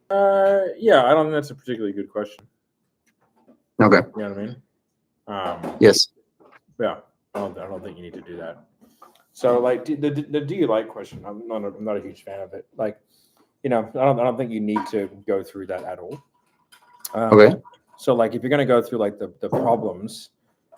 Yeah, I don't think that's a particularly good question. Okay. You know what I mean? Yes. Yeah, I don't think you need to do that. So, like, the do you like question? I'm not a huge fan of it. Like, I don't think you need to go through that at all. Okay. So, like, if you're gonna go through like the problems,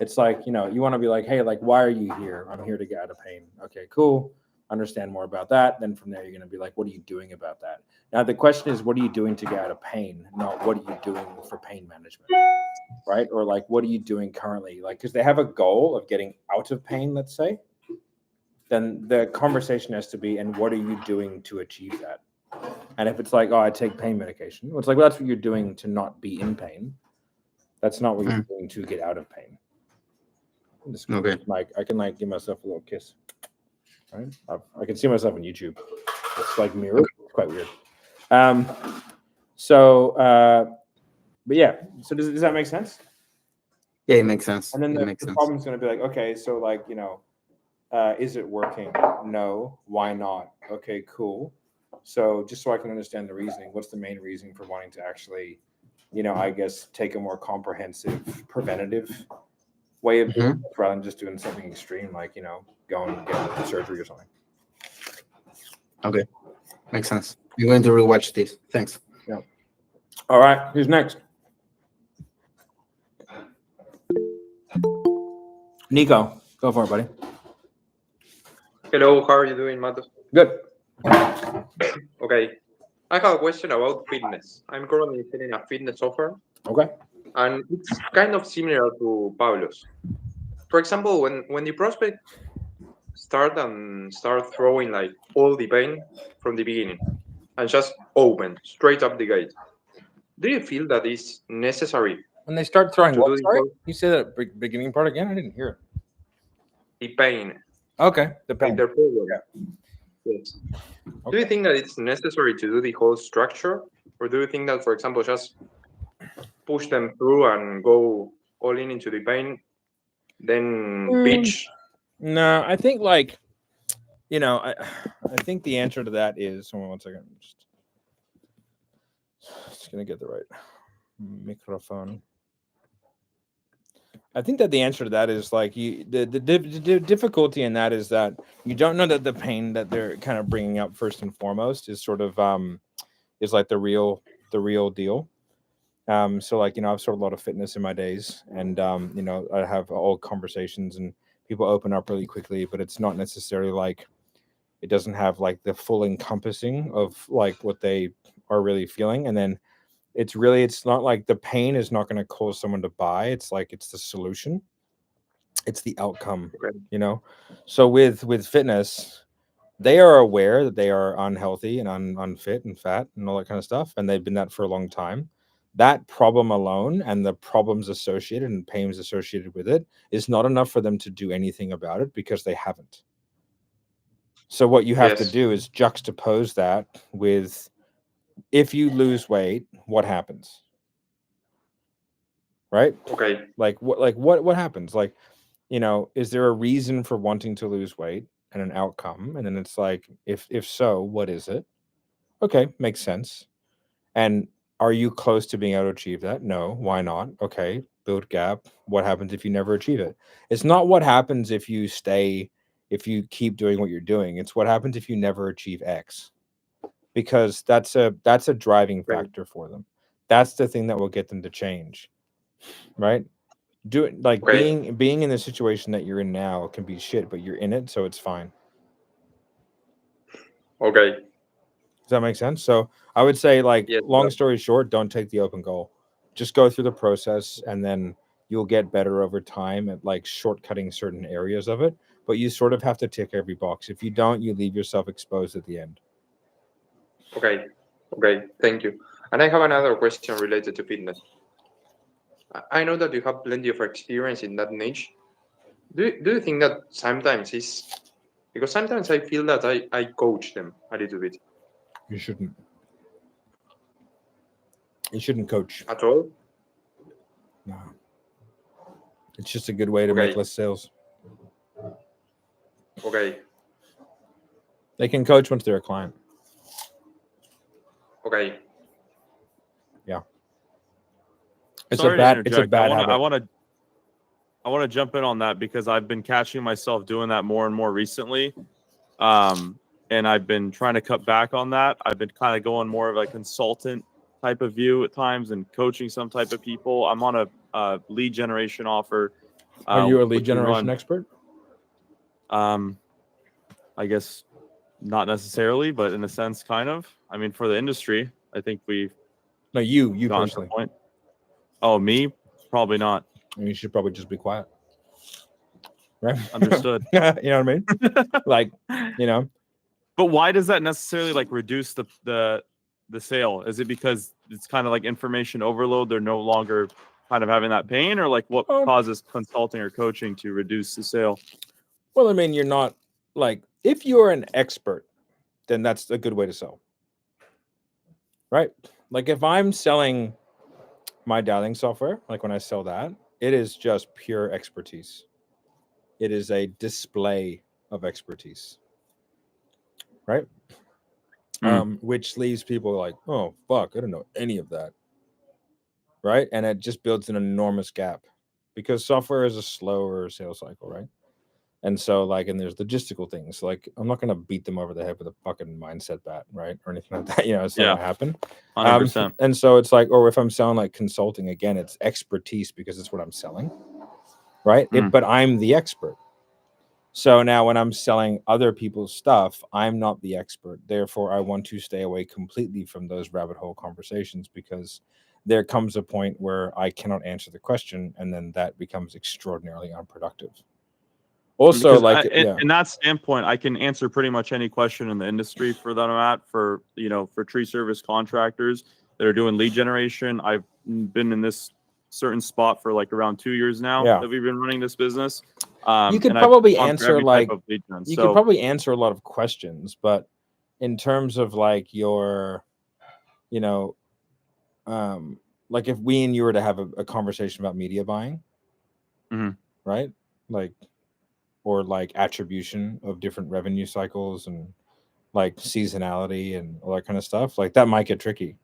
it's like you want to be like, hey, like, why are you here? I'm here to get out of pain. Okay, cool. Understand more about that. Then from there, you're gonna be like, what are you doing about that? Now, the question is, what are you doing to get out of pain? Not what are you doing for pain management, right? Or like, what are you doing currently? Like, because they have a goal of getting out of pain, let's say. Then the conversation has to be, and what are you doing to achieve that? And if it's like, oh, I take pain medication, it's like, well, that's what you're doing to not be in pain. That's not what you're doing to get out of pain. Okay. Like, I can like give myself a little kiss. Right? I can see myself on YouTube. It's like mirror. It's quite weird. But yeah. So does that make sense? Yeah, it makes sense. And then it the makes sense. problem's going to be like, okay, so like, is it working? No. Why not? Okay, cool. So just so I can understand the reasoning, what's the main reason for wanting to actually, I guess, take a more comprehensive preventative way of doing it rather than just doing something extreme like, going and getting surgery or something. Okay. Makes sense. I'm going to rewatch this. Thanks. Yeah. All right. Who's next? Nico, go for it, buddy. Hello, how are you doing, Matos? Good. Okay. I have a question about fitness. I'm currently selling a fitness offer. Okay. And it's kind of similar to Pablo's. For example, when the prospect start throwing like all the pain from the beginning and just open straight up the gate, do you feel that is necessary? When they start throwing to what? do Sorry? You say that beginning part again? I didn't hear it. the pain? Okay. The pain. Like their problem. Yeah. Yes. Okay. Do you think that it's necessary to do the whole structure? Or do you think that, for example, just push them through and go all into the pain, then pitch? No, I think like, I think the answer to that is, hold on 1 second. Just gonna get the right microphone. I think that the answer to that is like the difficulty in that is that you don't know that the pain that they're kind of bringing up first and foremost is sort of is like the real deal. So like, I've sold a lot of fitness in my days, and I have old conversations and people open up really quickly, but it's not necessarily like it doesn't have like the full encompassing of like what they are really feeling. And then it's not like the pain is not going to cause someone to buy. It's like, it's the solution. It's the outcome, So with fitness, they are aware that they are unhealthy and unfit and fat and all that kind of stuff. And they've been that for a long time. That problem alone and the problems associated and pains associated with it is not enough for them to do anything about it because they haven't. So what you have to do is juxtapose that with, if you lose weight, what happens? Right? Okay. What happens? Like, is there a reason for wanting to lose weight and an outcome? And then it's like, if so, what is it? Okay, makes sense. And are you close to being able to achieve that? No. Why not? Okay, build gap. What happens if you never achieve it? It's not what happens if you keep doing what you're doing. It's what happens if you never achieve X. Because that's a driving factor for them. That's the thing that will get them to change. Right? Being in the situation that you're in now can be shit, but you're in it, so it's fine. Okay. Does that make sense? So I would say, like, long story short, don't take the open goal. Just go through the process, and then you'll get better over time at like shortcutting certain areas of it. But you sort of have to tick every box. If you don't, you leave yourself exposed at the end. Okay. Thank you. And I have another question related to fitness. I know that you have plenty of experience in that niche. Do you think that sometimes because sometimes I feel that I coach them a little bit. You shouldn't. You shouldn't coach at all. No. It's just a good way to make less sales. Okay. They can coach once they're a client. Okay. It's sorry a bad. to It's a interject. bad habit. I want to jump in on that because I've been catching myself doing that more and more recently. And I've been trying to cut back on that. I've been kind of going more of a consultant type of view at times and coaching some type of people. I'm on a lead generation offer. Are you a lead which we generation run. expert? I guess not necessarily, but in a sense, kind of. I mean, for the industry, I think we've No, you gotten to the personally. point. Oh, me? Probably not. You should probably just be quiet. Right? Understood. You know what I mean? Like, you know. But why does that necessarily like reduce the sale? Is it because it's kind of like information overload? They're no longer kind of having that pain, or like what causes consulting or coaching to reduce the sale? Well, I mean, you're not like, if you're an expert, then that's a good way to sell. Right? Like if I'm selling my dialing software, like when I sell that, it is just pure expertise. It is a display of expertise. Right? Which leaves people like, oh, fuck, I don't know any of that. Right? And it just builds an enormous gap because software is a slower sales cycle, right? And so, like, and there's logistical things. Like, I'm not going to beat them over the head with a fucking mindset bat, right? Or anything like that. You know, it's not going to happen. 100%. And so it's like, or if I'm selling like consulting, again, it's expertise because it's what I'm selling, right? But I'm the expert. So now when I'm selling other people's stuff, I'm not the expert. Therefore, I want to stay away completely from those rabbit hole conversations because there comes a point where I cannot answer the question, and then that becomes extraordinarily unproductive. Also, because like in that standpoint, I can answer pretty much any question in the industry for that I'm at for tree service contractors that are doing lead generation. I've been in this certain spot for like around 2 years now that we've been running this business. You could probably answer like you could probably answer a lot of questions, but in terms of like your, like if we and you were to have a conversation about media buying, right? Like, or like attribution of different revenue cycles and like seasonality and all that kind of stuff, like that might get tricky,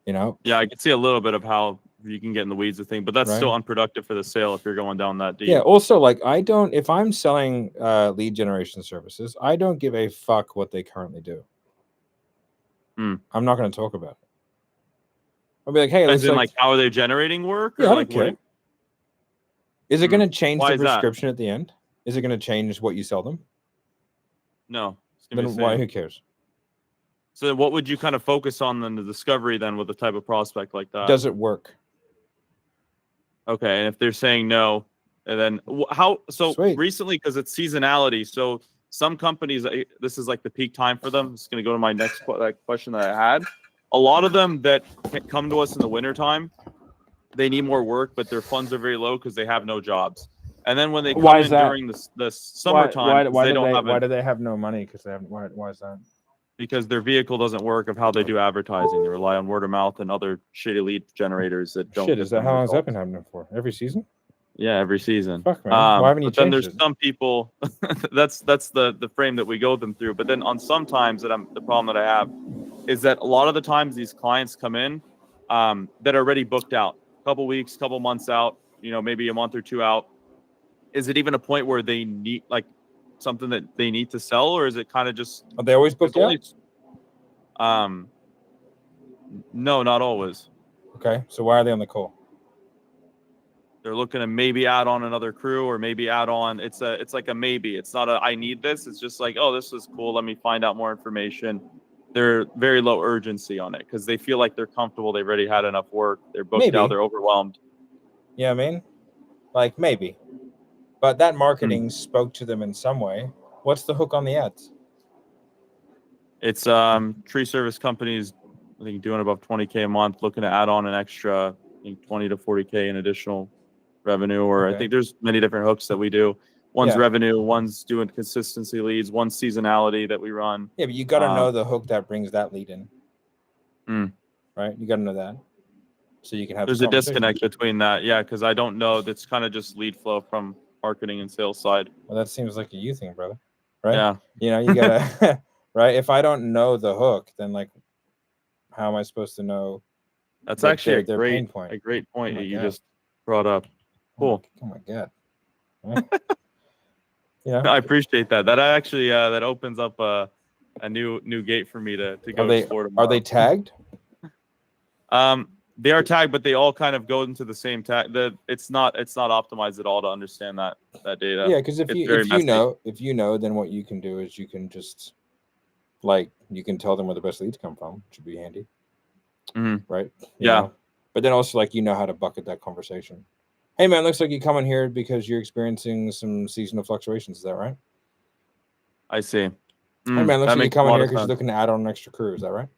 Yeah, I can see a little bit of how you can get in the weeds of things, but that's still unproductive for the sale if you're going down that deep. Yeah. Also, like if I'm selling lead generation services, I don't give a fuck what they currently do. I'm not going to talk about it. I'll be like, hey, as in like how are they generating work? Yeah, or I like don't care. Is it going to change the prescription at the end? Is it going to change what you sell them? No. Then why? Who cares? So what would you kind of focus on in the discovery then with a type of prospect like that? Does it work? Okay, and if they're saying no, and then how? So Sweet. Recently, because it's seasonality, so some companies, this is like the peak time for them. It's going to go to my next question that I had. A lot of them that come to us in the wintertime, they need more work, but their funds are very low because they have no jobs. And then when they come in during the summertime, why do they have no money? Because they have why is that? Because their vehicle doesn't work of how they do advertising. They rely on word of mouth and other shitty lead generators that don't. Shit, is that how long has that been happening for? Every season? Yeah, every season. Fuck, man. Why haven't you but then changed there's it? some people. that's the frame that we go them through. But then on sometimes the problem that I have is that a lot of the times these clients come in that are already booked out, a couple weeks, couple months out, maybe a month or two out. Is it even a point where they need like something that they need to sell, or is it kind of just? Are they always booked out? No, not always. Okay, so why are they on the call? They're looking to maybe add on another crew, or maybe add on. It's like a maybe. It's not a I need this. It's just like, oh, this is cool. Let me find out more information. They're very low urgency on it because they feel like they're comfortable. They've already had enough work. They're booked out. They're overwhelmed. Yeah, I mean, like maybe, but that marketing spoke to them in some way. What's the hook on the ads? It's tree service companies, I think, doing above 20K a month, looking to add on an extra, I think 20 to 40K in additional revenue. Or I think there's many different hooks that we do. One's revenue, one's doing consistency leads, one's seasonality that we run. Yeah, but you got to know the hook that brings that lead in. Right? You got to know that. So you can have. There's a disconnect between that, because I don't know. That's kind of just lead flow from marketing and sales side. Well, that seems like a you thing, brother. Right? Yeah. You gotta. Right? If I don't know the hook, then like, how am I supposed to know That's their- actually their pain point. a great point Oh my that you God. just brought up. Cool. Oh my God. Yeah. I appreciate that. That actually that opens up a new gate for me to go explore tomorrow. Are they tagged? They are tagged, but they all kind of go into the same tag. It's not optimized at all to understand that data. Yeah, because if It's you very messy. know, then what you can do is you can just you can tell them where the best leads come from, which would be handy. Mhm. Right? You Yeah. know? But then also you know how to bucket that conversation. Hey man, looks like you come in here because you're experiencing some seasonal fluctuations. Is that right? I see. Hey man, looks that like you makes come a in lot here of because you're sense. looking to add on an extra crew. Is that right?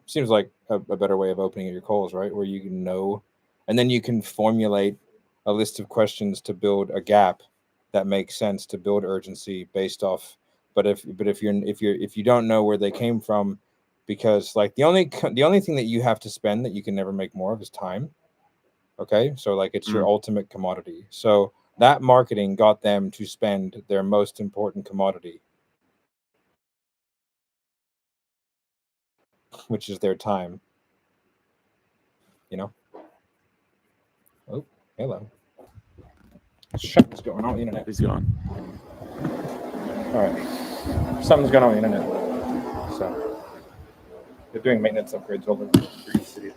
Seems like a better way of opening your calls, right? Where you can know, and then you can formulate a list of questions to build a gap that makes sense, to build urgency based off. But if you don't know where they came from, because the only thing that you have to spend that you can never make more of is time. Okay, so it's your ultimate commodity. So that marketing got them to spend their most important commodity, which is their time. You know. Oh, hello. What's going on with the internet? He's gone. All right. Something's going on with the internet. So they're doing maintenance upgrades all over the city.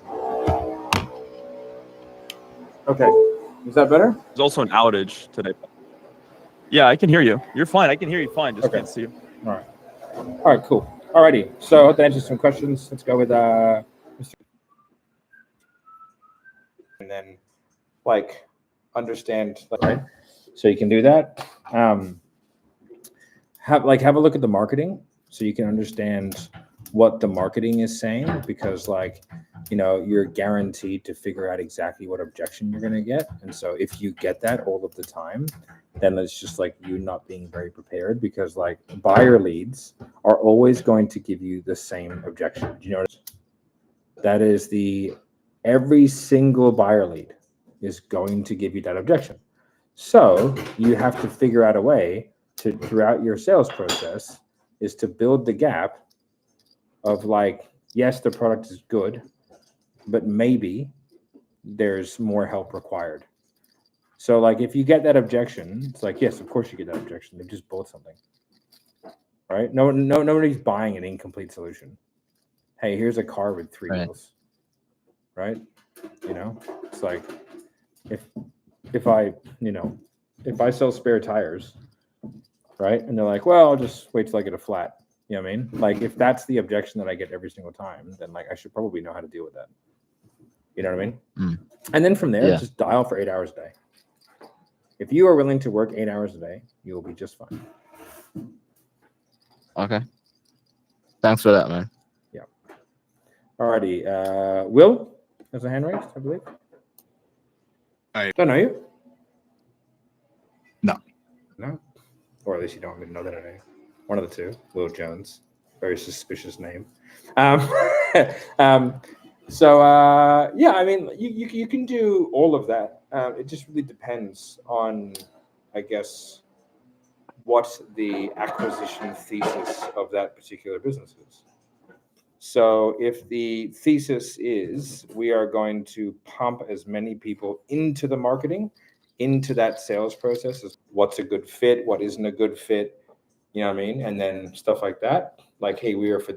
Okay. Is that better? There's also an outage today. Yeah, I can hear you. You're fine. I can hear you fine. Just Okay. can't see you. All right. All right, cool. Alrighty. So I hope that answers some questions. Let's go with Mr. And then understand, right? So you can do that. Have a look at the marketing so you can understand what the marketing is saying, because you're guaranteed to figure out exactly what objection you're going to get. And so if you get that all of the time, then it's just you not being very prepared, because buyer leads are always going to give you the same objection. Do you notice? That is every single buyer lead is going to give you that objection. So you have to figure out a way to, throughout your sales process, is to build the gap of yes, the product is good, but maybe there's more help required. So if you get that objection, it's yes, of course you get that objection. They just bought something, right? Nobody's buying an incomplete solution. Hey, here's a car with 3 wheels, right? It's if I sell spare tires, right? And they're well, I'll just wait till I get a flat. You know what I mean? If that's the objection that I get every single time, then I should probably know how to deal with that. You know what I mean? And then from there, just dial for 8 hours a day. If you are willing to work 8 hours a day, you will be just fine. Okay. Thanks for that, man. Yeah. Alrighty. Will has a hand raised, I believe. I don't know you. No. No. Or at least you don't even know that name. One of the two. Will Jones. Very suspicious name. So I mean, you can do all of that. It just really depends on, I guess, what the acquisition thesis of that particular business is. So if the thesis is we are going to pump as many people into the marketing, into that sales process, is what's a good fit, what isn't a good fit, you know what I mean? And then stuff like that. Hey, we are for